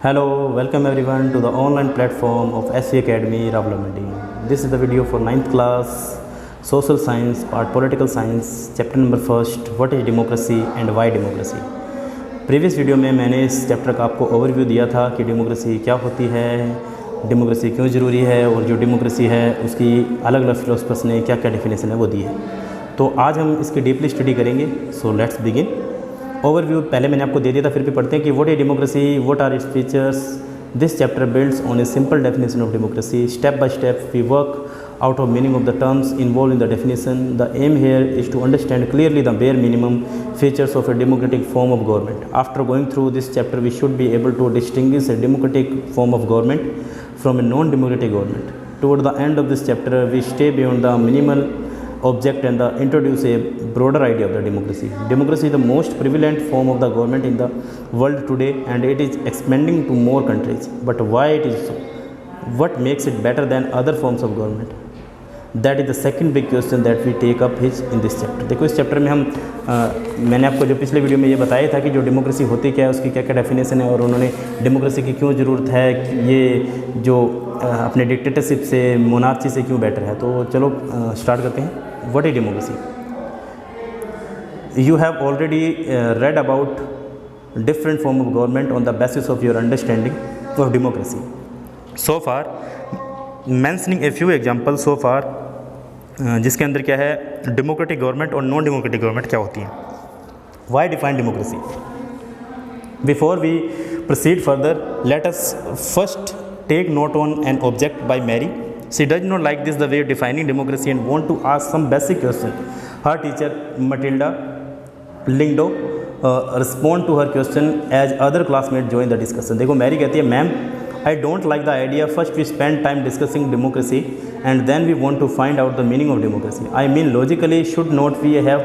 Hello, welcome everyone to the online platform of SC Academy Ravlamandi. This is the video for 9th class Social Science part Political Science chapter number first What is democracy and why democracy. Previous video में मैंने इस chapter का आपको overview दिया था कि democracy क्या होती है, डेमोक्रेसी क्यों ज़रूरी है और जो डेमोक्रेसी है उसकी अलग अलग फिलोसफर्स ने क्या क्या डेफिनेशन है वो दी है। तो आज हम इसकी डीपली स्टडी करेंगे। So let's begin. ओवरव्यू पहले मैंने आपको दे दिया था, फिर भी पढ़ते हैं कि what is democracy, what are its features. This chapter builds on a simple definition of democracy. Step by step we work out of meaning of the terms involved in the definition. The aim here is to understand clearly the bare minimum features of a democratic form of government. After going through this chapter, we should be able to distinguish a democratic form of government from a non-democratic government. Toward the end of this chapter, we stay beyond the minimal object and introduce a broader idea of the democracy. Democracy is the most prevalent form of the government in the world today, and it is expanding to more countries. But why it is so? What makes it better than other forms of government? That is the second big question that we take up here in this chapter. देखो इस chapter में हम मैंने आपको जो पिछले video में ये बताया था कि जो डेमोक्रेसी होती क्या है, उसकी क्या क्या डेफिनेशन है और उन्होंने डेमोक्रेसी की क्यों ज़रूरत है, ये जो अपने डिक्टेटरशिप से मोनार्ची से क्यों बेटर है। तो चलो स्टार्ट करते हैं। What is democracy? You have already read about different form of government on the basis of your understanding of democracy. So far mentioning a few example so far, जिसके अंदर क्या है डेमोक्रेटिक गवर्नमेंट और non democratic government क्या होती हैं। Why define democracy? Before we proceed further, let us first take note on an object by Mary. She does not like this the way defining democracy and want to ask some basic question. Her teacher Matilda Lyngdoh respond to her question as other classmate join the discussion. देखो Mary कहती है, ma'am I don't like the idea. First we spend time discussing democracy and then we want to find out the meaning of democracy. I mean logically should not we have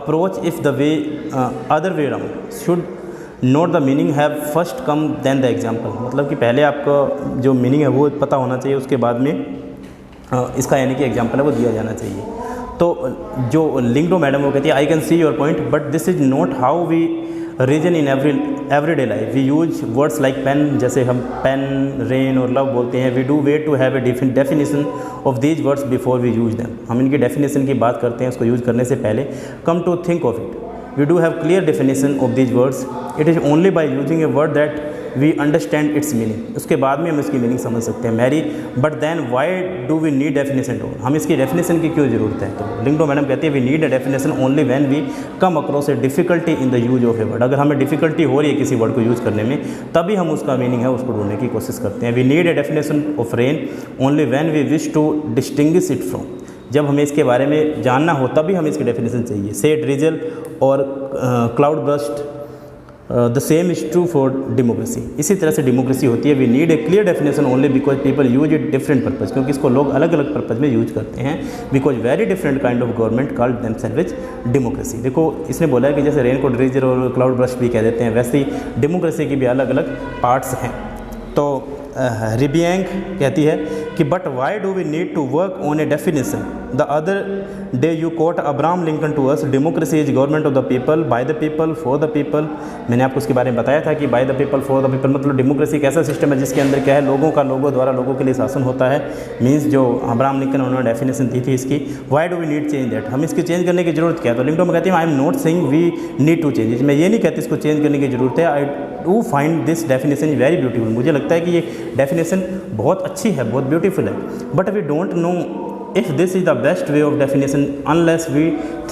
approach if the way other way around? Should not the meaning have first come then the example? मतलब कि पहले आपका जो meaning है वो पता होना चाहिए, उसके बाद में इसका यानी कि एग्जाम्पल है वो दिया जाना चाहिए. तो जो लिंगडो मैडम वो कहती है, I can see your point but this is not how we reason in everyday life. We use words like pain, जैसे हम पेन, रेन और लव बोलते हैं. We do wait to have a definition of these words before we use them. हम इनकी definition की बात करते हैं उसको यूज करने से पहले. Come to think of it, we do have clear definition of these words. It is only by using a word that we understand its meaning. उसके बाद में हम इसकी मीनिंग समझ सकते हैं. Mary but then why do we need definition to? हम इसकी डेफिनेशन की क्यों ज़रूरत है? तो लिंगडो मैडम कहती है, we need a definition only when we come across a difficulty in the use of a word. अगर हमें डिफिकल्टी हो रही है किसी वर्ड को यूज़ करने में, तभी हम उसका मीनिंग है उसको ढूंढने की कोशिश करते हैं. We need a definition of rain only when we wish to distinguish it from. जब हमें इसके बारे में जानना हो तभी हमें इसकी डेफिनेशन चाहिए. से ड्रिजल और cloud burst, the same is true for democracy. इसी तरह से डेमोक्रेसी होती है. We need a clear definition only because people use it different purpose, क्योंकि इसको लोग अलग अलग पर्पज़ में यूज करते हैं. Because very different kind of government called themselves democracy. देखो इसने बोला है कि जैसे रेन को ड्रिजल और क्लाउड बर्स्ट भी कह देते हैं, वैसे ही डेमोक्रेसी की भी अलग अलग पार्ट्स हैं. तो रिबियांग कहती है कि but why do we need to work on a definition? The other day you quote Abraham Lincoln to us, democracy is government of the people, by the people, for the people. मैंने आपको उसके बारे में बताया था कि by the people, for the people मतलब डेमोक्रेसी एक ऐसा सिस्टम है जिसके अंदर क्या है, लोगों का लोगों द्वारा लोगों के लिए शासन होता है. मीन्स जो अब्राहम लिंकन उन्होंने डेफिनेशन दी थी इसकी. Why do we need change that? हम इसकी चेंज करने की जरूरत क्या है? तो लिंकन में कहती है, I am not saying we need to change. मैं ये नहीं कहती इसको चेंज करने की जरूरत है. I do find this definition very beautiful. मुझे लगता है कि ये डेफिनेशन बहुत अच्छी है, बहुत ब्यूटीफुल है. But we don't know if this is the best way of definition unless we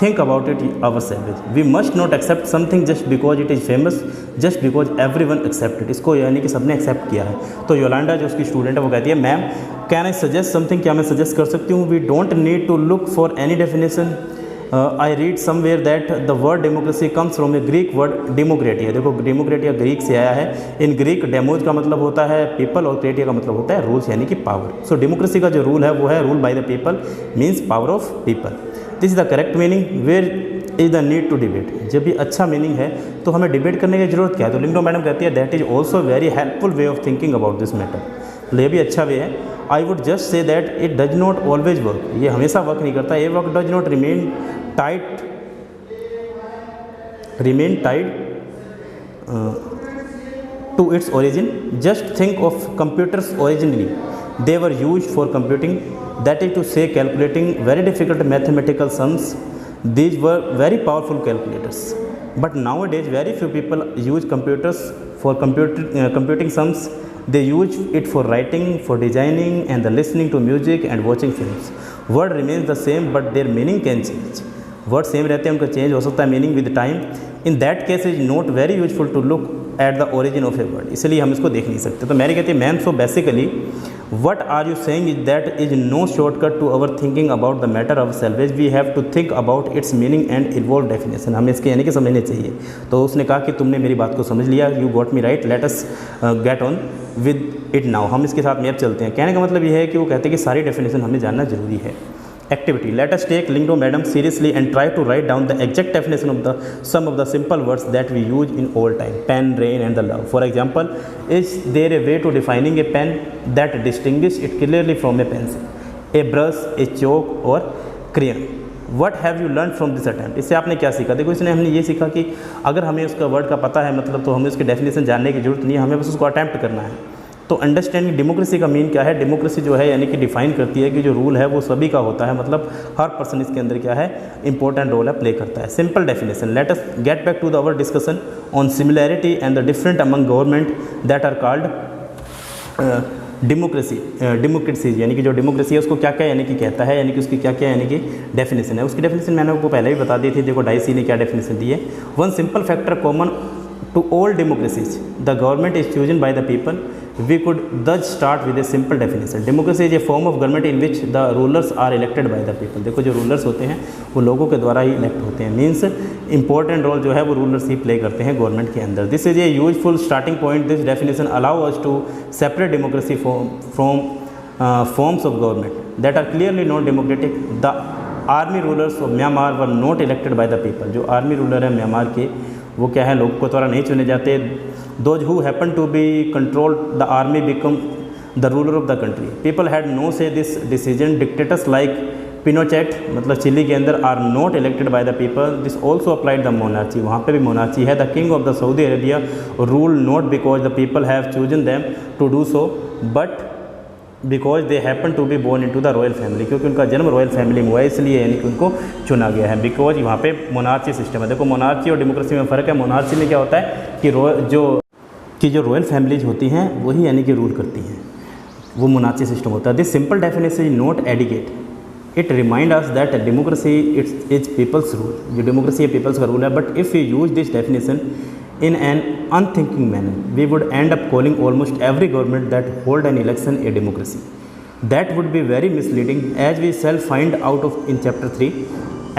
think about it ourselves. We must not accept something just because it is famous, just because everyone accept it. इसको यानी कि सबने accept किया है. तो Yolanda जो उसकी student है वो कहती है, ma'am can I suggest something? क्या मैं सजेस्ट कर सकती हूँ? We don't need to look for any definition. I read somewhere that the word democracy comes from a Greek word demokratia. देखो डेमोक्रेटिया ग्रीक से आया है. इन ग्रीक डेमोज का मतलब होता है पीपल और क्रेटिया का मतलब होता है रूल्स यानी कि पावर. सो डेमोक्रेसी का जो रूल है वो है rule by the people, means power of people. This is the correct meaning. Where is the need to debate? जब भी अच्छा मीनिंग है तो हमें डिबेट करने की जरूरत क्या है? तो लिंगडो मैडम कहती है, that is also very helpful way of thinking about this matter. तो ये भी अच्छा वे है. I would just say that it does not always work. ये हमेशा वर्क नहीं करता. ये work does not remain tight to its origin. Just think of computers originally. They were used for computing, that is to say calculating very difficult mathematical sums. These were very powerful calculators. But nowadays very few people use computers for computing sums. They use it for writing, for designing, and the listening to music and watching films. Word remains the same, but their meaning can change. Word same रहते हैं, उनका change हो सकता है meaning with time. In that case is not very useful to look at the origin of a word, इसलिए हम इसको देख नहीं सकते. तो मैंने कहती है ma'am, so basically what are you saying is that is no shortcut to our thinking about the matter of salvage. We have to think about its meaning and evolve definition. हमें इसके यानी कि समझने चाहिए. तो उसने कहा कि तुमने मेरी बात को समझ लिया, you got me right, late us get on with it now. हम इसके साथ में अब चलते हैं. कहने का मतलब ये है कि वो कहते हैं कि सारी डेफिनेशन हमें जानना जरूरी है. Activity. Let us take Lingdo madam seriously and try to write down the exact definition of some of the simple words that we use in all time. Pen, rain, and the love. For example, is there a way to defining a pen that distinguish it clearly from a pencil, a brush, a chalk, or crayon? What have you learned from this attempt? इससे आपने क्या सीखा? देखो, इसने हमने ये सीखा कि अगर हमें उसका वर्ड का पता है मतलब, तो हमें उसकी डेफिनेशन जानने की जरूरत नहीं है, हमें बस उसको अटैम्प्ट करना है. तो अंडरस्टैंडिंग डेमोक्रेसी का मीन क्या है? डेमोक्रेसी जो है यानी कि डिफाइन करती है कि जो रूल है वो सभी का होता है, मतलब हर पर्सन इसके अंदर क्या है, इंपॉर्टेंट रोल है, प्ले करता है. Simple definition. Let us get back to the our discussion on similarity and the different among government that are called democracy. यानी कि जो डेमोक्रेसी है उसको क्या क्या यानी कि कहता है, यानी कि उसकी क्या क्या यानी कि डेफिनेशन है. उसकी डेफिनेशन मैंने आपको पहले भी बता दी थी. देखो डाइसी ने क्या डेफिनेशन दी है. One simple factor common to all democracies, the government is chosen by the people. We could thus start with a simple definition. Democracy is a form of government in which the rulers are elected by the people. देखो जो rulers होते हैं वो लोगों के द्वारा ही elect होते हैं. मीन्स इंपॉर्टेंट रोल जो है वो रूलर्स ही प्ले करते हैं गवर्नमेंट के अंदर. This is a useful starting point. This definition allow us to separate democracy from forms of government that are clearly not democratic. The army rulers of Myanmar were not elected by the people. जो army ruler है Myanmar के वो क्या है, लोगों को द्वारा नहीं चुने जाते. Those who happen to be control the army become the ruler of the country. People had no say this decision. Dictators like Pinochet मतलब चिली के अंदर are not elected by the people. This also applied the monarchy. वहाँ पे भी monarchy है. The king of the Saudi Arabia rule not because the people have chosen them to do so, but because they happen to B born into the royal family. क्योंकि उनका जन्म royal family में हुआ है इसलिए यानी कि उनको चुना गया है. बिकॉज वहाँ पे मोनार्ची सिस्टम है. देखो मोनार्ची और डेमोक्रेसी में फ़र्क है. मोनार्ची में क्या होता है कि जो रॉयल फैमिलीज होती हैं वही यानी कि रूल करती हैं, वो मोनार्ची सिस्टम होता है. This simple definition is not adequate. It remind us that democracy is people's rule. जो डेमोक्रेसी है पीपल्स का रूल है. But if you use this definition in an unthinking manner, we would end up calling almost every government that hold an election a democracy. That would be very misleading, as we shall find out of in chapter 3.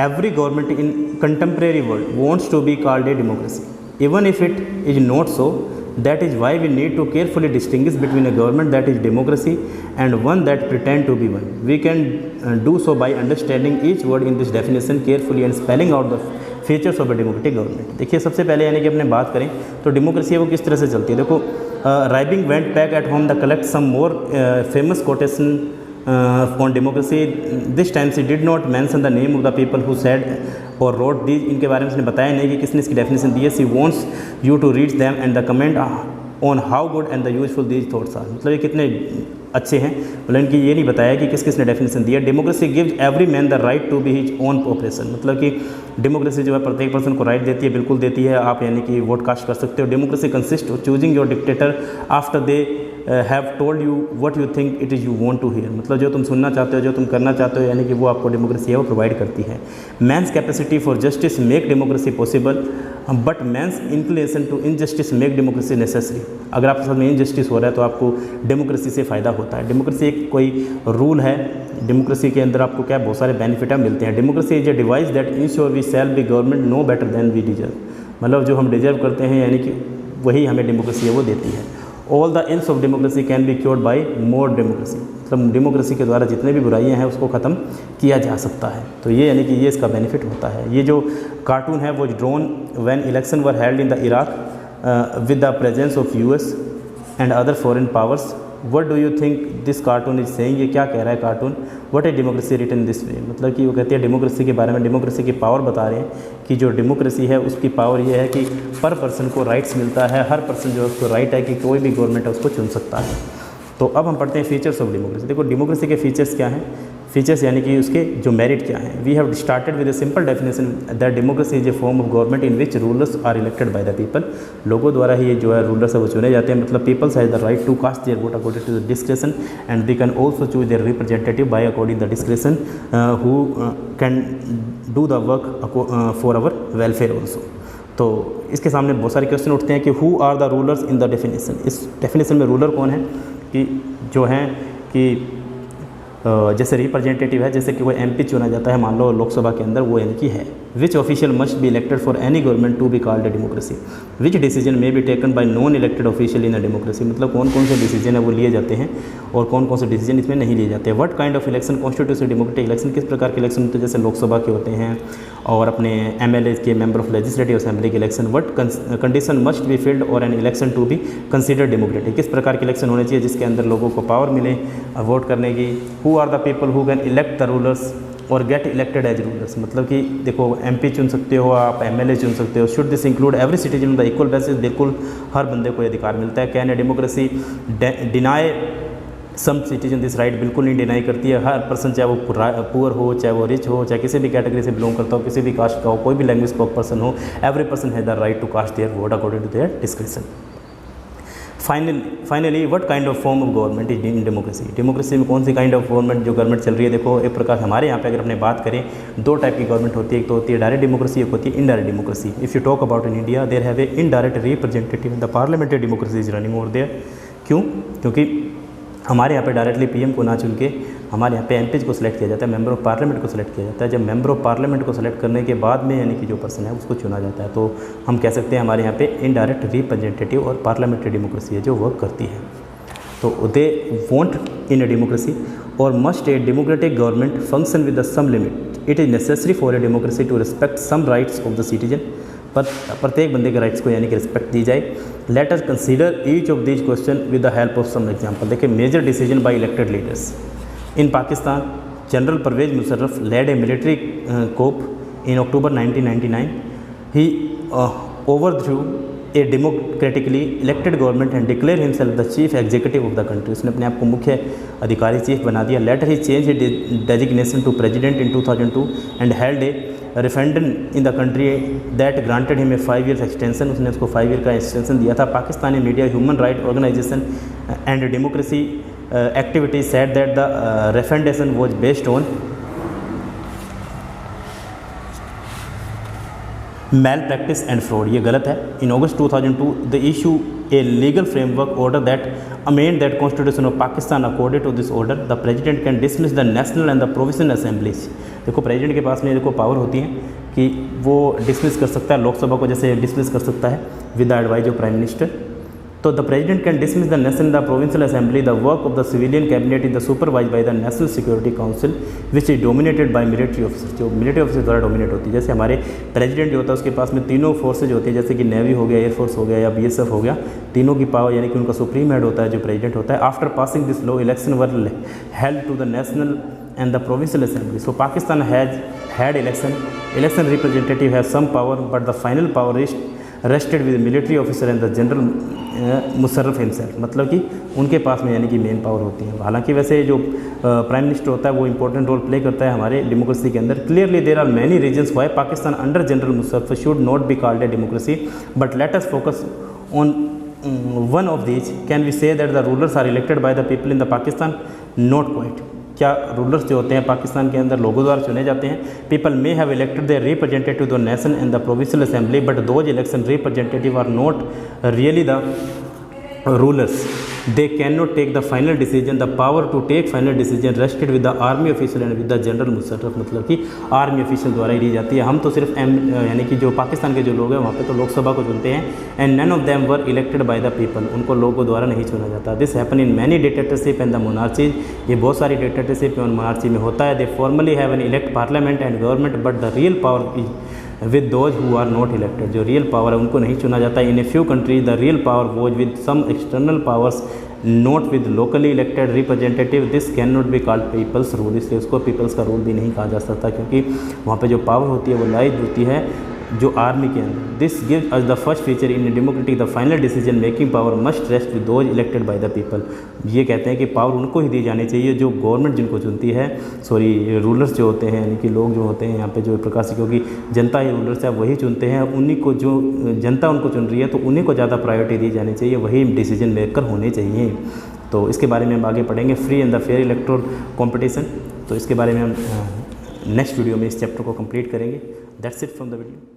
Every government in contemporary world wants to be called a democracy, even if it is not so. That is why we need to carefully distinguish between a government that is democracy and one that pretend to be one. We can do so by understanding each word in this definition carefully and spelling out the features of A democratic government. देखिए सबसे पहले यानी कि अपने बात करें तो democracy है वो किस तरह से चलती है. देखो राइबिंग went back at home the collect some more famous quotation on democracy. This time she did not mention the name of the people who said or wrote these. इनके बारे में उसने बताया नहीं कि किसने इसकी डेफिनेशन दी है. She wants you to read them and the comment on how good and the useful these thoughts are. मतलब ये कितने अच्छे हैं, मतलब इनकी ये नहीं बताया कि किस किसने डेफिनेशन दिया. Democracy gives every man the right to be his own operation. मतलब कि डेमोक्रेसी जो है प्रत्येक पर्सन को राइट देती है, बिल्कुल देती है. आप यानी कि वोट कास्ट कर सकते हो. Democracy consist of choosing your dictator after they have told you what you think it is you want to hear. मतलब जो तुम सुनना चाहते हो, जो तुम करना चाहते हो, यानी कि वो आपको डेमोक्रेसी है वो प्रोवाइड करती है. Man's capacity for justice make democracy possible, but man's inclination to injustice make democracy necessary. अगर आपके साथ में इनजस्टिस हो रहा है तो आपको डेमोक्रेसी से फ़ायदा होता है. डेमोक्रेसी एक कोई रूल है. डेमोक्रेसी के अंदर आपको क्या बहुत सारे बेनिफिट मिलते हैं. Democracy is a device that ensure we shall be government no better than we deserve. मतलब जो हम डिजर्व करते हैं यानी कि वही हमें डेमोक्रेसी है वो देती है. All the ends of democracy can be cured by more democracy. मतलब डेमोक्रेसी के द्वारा जितने भी बुराइयां हैं उसको ख़त्म किया जा सकता है. तो ये यानी कि ये इसका बेनिफिट होता है. ये जो कार्टून है वो drawn when election were held in the Iraq with the presence of US and other foreign powers what do you think this cartoon is saying, ये क्या कह रहा है cartoon, what is democracy written this way, मतलब कि वो कहते हैं डेमोक्रेसी के बारे में, डेमोक्रेसी की पावर बता रहे हैं कि जो डेमोक्रेसी है उसकी पावर ये है कि पर पर्सन को राइट्स मिलता है, हर पर्सन जो है उसको राइट है कि कोई भी गवर्नमेंट है उसको चुन सकता है। तो अब हम पढ़ते हैं फीचर्स ऑफ डेमोक्रेसी। देखो डेमोक्रेसी के फीचर्स क्या हैं, फीचर्स यानी कि उसके जो मेरिट क्या हैं। We have started with a simple definition that democracy is a form of government in which rulers are elected by the people. लोगों द्वारा ही ये जो है रूलर्स है वो चुने जाते हैं, मतलब people's has the right to cast their vote according to the discretion and they can also choose their representative by according the discretion who can do the work for our welfare also. तो इसके सामने बहुत सारे question उठते हैं कि who are the rulers in the definition. इस definition में रूलर कौन है कि जो हैं कि जैसे रिप्रेजेंटेटिव है, जैसे कि कोई एमपी चुना जाता है मान लो लोकसभा के अंदर, वो यानी कि है। Which official must be elected for any government to be called a democracy. Which decision में be taken by non elected official in a democracy, मतलब कौन कौन से डिसीजन है वो लिए जाते हैं और कौन कौन से डिसीजन इसमें नहीं लिए जाते हैं। What kind of election constitutes democratic election, किस प्रकार के इलेक्शन होते हैं, जैसे लोकसभा के होते हैं और अपने एमएलए के मेंबर ऑफ लेजिस्लेटिव असेंबली के election. What condition must be filled और an election to be consider democratic, किस प्रकार के इलेक्शन होने चाहिए जिसके अंदर लोगों को पावर मिले वोट करने की। Who are the people who can elect the rulers or get elected as rulers, मतलब कि देखो एमपी चुन सकते हो आप, एमएलए चुन सकते हो। Should this include every citizen the equal basis, बिल्कुल हर बंदे को अधिकार मिलता है। Can a democracy deny some citizen this right, बिल्कुल नहीं डिनाई करती है। हर पर्सन चाहे वो पुअर हो, चाहे वो रिच हो, चाहे किसी भी कैटेगरी से बिलोंग करता हो, किसी भी कास्ट का हो, कोई भी लैंग्वेज का पर्सन हो, every person has the right to cast their vote according to their discretion. Finally what kind of form of government is in democracy. Democracy में कौन सी काइंड ऑफ गवर्नमेंट जो गवर्नमेंट चल रही है। देखो एक प्रकार हमारे यहाँ पे अगर अपने बात करें दो टाइप की गवर्नमेंट होती है, एक तो होती है डायरेक्ट डेमोक्रेसी, एक होती है indirect democracy. If you talk about in India there have a indirect representative, the parliamentary democracy is running over there. क्यों? क्योंकि हमारे यहाँ पे डायरेक्टली पीएम को ना चुन के हमारे यहाँ पे एमपीज को सिलेक्ट किया जाता है, मेंबर ऑफ पार्लियामेंट को सिलेक्ट किया जाता है। जब मेंबर ऑफ पार्लियामेंट को सिलेक्ट करने के बाद में यानी कि जो पर्सन है उसको चुना जाता है, तो हम कह सकते हैं हमारे यहाँ पे इनडायरेक्ट रिप्रेजेंटेटिव और पार्लियामेंट्री डेमोक्रेसी है जो वर्क करती है। तो they want in a democracy और must a democratic government function with the some limit. It is necessary for a democracy to respect some rights of the citizen, पर प्रत्येक बंदे के राइट्स को यानी कि रिस्पेक्ट दी जाए। Let us consider each of these question with the help of some example. देखिए major decision by elected leaders in Pakistan, general Pervez Musharraf led a military coup in October 1999। He overthrew a democratically elected government and declare himself the chief executive of the country. उसने अपने आप को मुख्य अधिकारी chief बना दिया। Later he change designation to president in 2002 and held A referendum in the country that granted him a 5 years extension. उसने उसको 5 ईयर का एक्सटेंशन दिया था। Pakistani media human right organisation and democracy activity said that the referendum was based on malpractice and fraud, ये गलत है। In August 2002 the issue a legal framework order that amend that constitution of Pakistan. According to this order the president can dismiss the national and the provisional assemblies. देखो president के पास में देखो power होती है कि वो डिसमिस कर सकता है लोकसभा को, जैसे डिसमिस कर सकता है with the advise of prime minister. तो the president can dismiss the national the provincial assembly. The work of the civilian cabinet is the supervise by the national security council which is dominated by military officers, जो military officers द्वारा dominate होती है। जैसे हमारे president जो होता है उसके पास में तीनों फोर्सेज होती है, जैसे कि नेवी हो गया, एयरफोर्स हो गया या बीएसएफ हो गया, तीनों की पावर यानी कि उनका सुप्रीम हेड होता है जो प्रेसिडेंट होता है। After passing this law election were held to the national and the provincial assembly. So Pakistan has had election representative have some power, but the final power rested with the military officer and the general Musharraf himself, मतलब कि उनके पास में यानी कि main power होती है। हालांकि वैसे जो प्राइम मिनिस्टर होता है वो इंपॉर्टेंट रोल प्ले करता है हमारे डेमोक्रेसी के अंदर। Clearly there are many reasons why Pakistan under general Musharraf should not be called a democracy, but let us focus on one of these. Can we say that the rulers are elected by the people in the Pakistan? Not quite. क्या rulers जो होते हैं पाकिस्तान के अंदर लोगों द्वारा चुने जाते हैं? People may have elected their representative the nation and the provincial assembly, but those election representative are not really the rulers. They can not take the final decision. The power to take final decision rested with the army official and with the general Musharraf, मतलब कि army official द्वारा ही ली जाती है। हम तो सिर्फ यानी कि जो पाकिस्तान के जो लोग हैं वहाँ पे तो लोकसभा को चुनते हैं। And none of them were elected by the people, उनको लोगों द्वारा नहीं चुना जाता। This happen in many dictatorship and the monarchies, ये बहुत सारी डिक्टेटरशिप और मोनार्ची में होता है। They formally have an elect parliament and government, but the real power is with those who are not elected, जो रियल पावर है उनको नहीं चुना जाता। In a few countries the real power was with some external powers not with locally elected representative, this can not be called people's rule, इसलिए उसको peoples का rule भी नहीं कहा जा सकता, क्योंकि वहाँ पे जो पावर होती है वो लाइज होती है जो आर्मी के अंदर। This give us the first feature in democratic, the final decision making power must rest with those elected by the people. ये कहते हैं कि पावर उनको ही दी जानी चाहिए जो गवर्नमेंट जिनको चुनती है, सॉरी रूलर्स जो होते हैं, यानी कि लोग जो होते हैं यहाँ पे जो प्रकाश, क्योंकि जनता ही रूलर्स है, वही चुनते हैं, उन्हीं को जो जनता उनको चुन रही है तो उन्हीं को ज़्यादा प्रायोरिटी दी जानी चाहिए, वही डिसीजन मेकर होने चाहिए। तो इसके बारे में हम आगे पढ़ेंगे, free and the fair electoral competition. तो इसके बारे में हम नेक्स्ट वीडियो में इस चैप्टर को कंप्लीट करेंगे। That's it from the video.